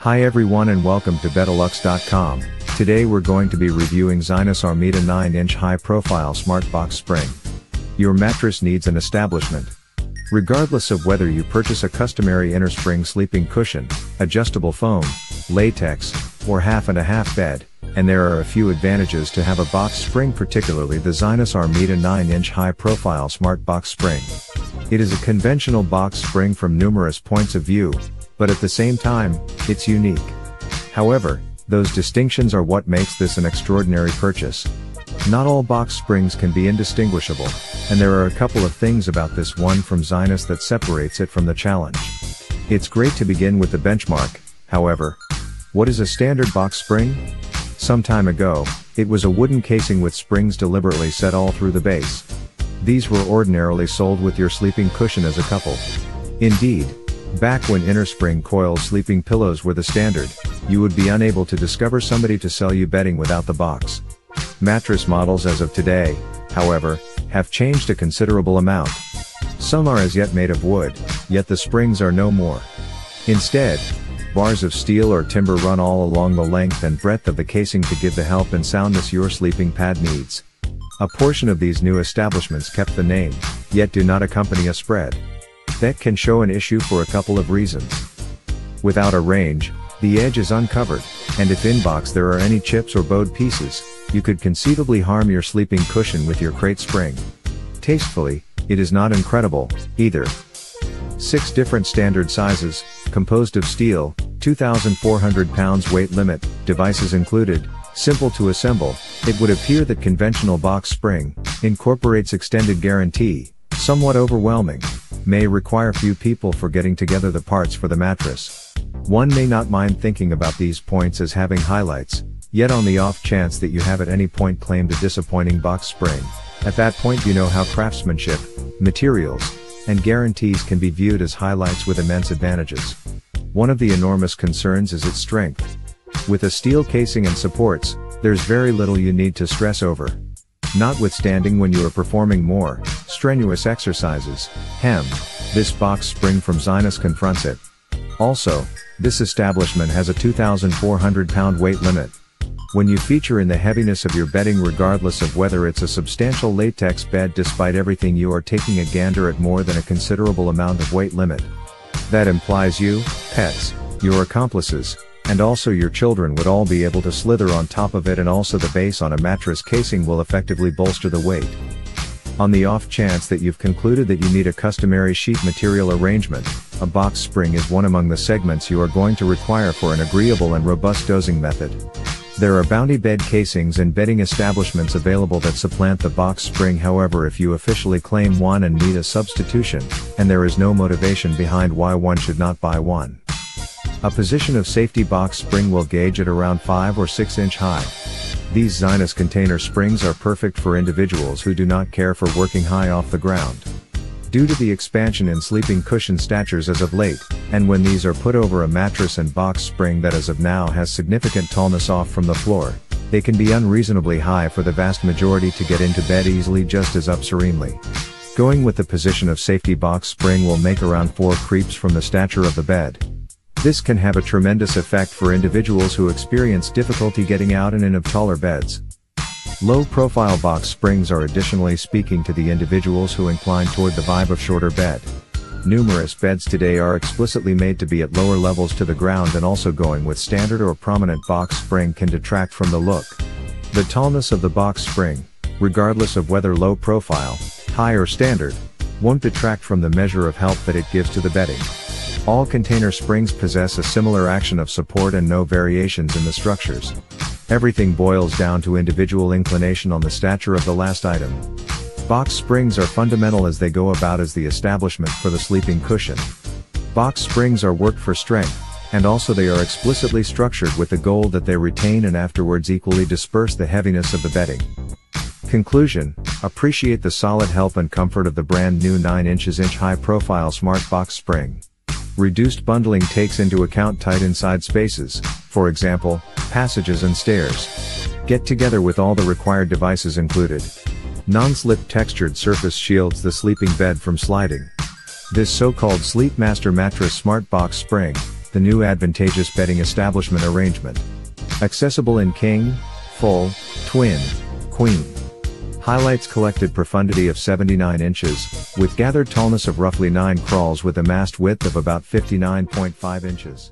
Hi everyone and welcome to Betalux.com. Today we're going to be reviewing Zinus Armita 9-inch high-profile smart box spring. Your mattress needs an establishment. Regardless of whether you purchase a customary innerspring sleeping cushion, adjustable foam, latex, or half and a half bed, and there are a few advantages to have a box spring, particularly the Zinus Armita 9-inch high-profile smart box spring. It is a conventional box spring from numerous points of view, but at the same time, it's unique. However, those distinctions are what makes this an extraordinary purchase. Not all box springs can be indistinguishable, and there are a couple of things about this one from Zinus that separates it from the challenge. It's great to begin with the benchmark, however. What is a standard box spring? Some time ago, it was a wooden casing with springs deliberately set all through the base. These were ordinarily sold with your sleeping cushion as a couple. Indeed, back when innerspring coil sleeping pillows were the standard, you would be unable to discover somebody to sell you bedding without the box. Mattress models as of today, however, have changed a considerable amount. Some are as yet made of wood, yet the springs are no more. Instead, bars of steel or timber run all along the length and breadth of the casing to give the help and soundness your sleeping pad needs. A portion of these new establishments kept the name, yet do not accompany a spread. That can show an issue for a couple of reasons. Without a range, the edge is uncovered, and if in box there are any chips or bowed pieces, you could conceivably harm your sleeping cushion with your crate spring. Tastefully, it is not incredible, either. 6 different standard sizes, composed of steel, 2,400 pounds weight limit, devices included, simple to assemble. It would appear that conventional box spring incorporates extended guarantee, somewhat overwhelming. May require few people for getting together the parts for the mattress. One may not mind thinking about these points as having highlights, yet on the off chance that you have at any point claimed a disappointing box spring, at that point you know how craftsmanship, materials, and guarantees can be viewed as highlights with immense advantages. One of the enormous concerns is its strength. With a steel casing and supports, there's very little you need to stress over. Notwithstanding when you are performing more strenuous exercises, this box spring from Zinus confronts it. Also, this establishment has a 2,400 pound weight limit. When you feature in the heaviness of your bedding, regardless of whether it's a substantial latex bed, despite everything, you are taking a gander at more than a considerable amount of weight limit. That implies you, pets, your accomplices, and also your children would all be able to slither on top of it, and also the base on a mattress casing will effectively bolster the weight. On the off chance that you've concluded that you need a customary sheet material arrangement, a box spring is one among the segments you are going to require for an agreeable and robust dosing method. There are bounty bed casings and bedding establishments available that supplant the box spring. However, if you officially claim one and need a substitution, and there is no motivation behind why one should not buy one. A position of safety box spring will gauge at around 5 or 6 inch high. These Zinus container springs are perfect for individuals who do not care for working high off the ground. Due to the expansion in sleeping cushion statures as of late, and when these are put over a mattress and box spring that as of now has significant tallness off from the floor, they can be unreasonably high for the vast majority to get into bed easily just as up serenely. Going with the position of safety box spring will make around 4 creeps from the stature of the bed. This can have a tremendous effect for individuals who experience difficulty getting out and in of taller beds. Low-profile box springs are additionally speaking to the individuals who incline toward the vibe of shorter bed. Numerous beds today are explicitly made to be at lower levels to the ground, and also going with standard or prominent box spring can detract from the look. The tallness of the box spring, regardless of whether low profile, high or standard, won't detract from the measure of help that it gives to the bedding. All container springs possess a similar action of support and no variations in the structures. Everything boils down to individual inclination on the stature of the last item. Box springs are fundamental as they go about as the establishment for the sleeping cushion. Box springs are worked for strength, and also they are explicitly structured with the goal that they retain and afterwards equally disperse the heaviness of the bedding. Conclusion: appreciate the solid help and comfort of the brand new 9-inch high-profile smart box spring. Reduced bundling takes into account tight inside spaces, for example, passages and stairs. Get together with all the required devices included. Non-slip textured surface shields the sleeping bed from sliding. This so-called Sleep Master Mattress Smart Box Spring the new advantageous bedding establishment arrangement. Accessible in king, full, twin, queen. Highlights collected profundity of 79 inches, with gathered tallness of roughly 9 crawls with a mast width of about 59.5 inches.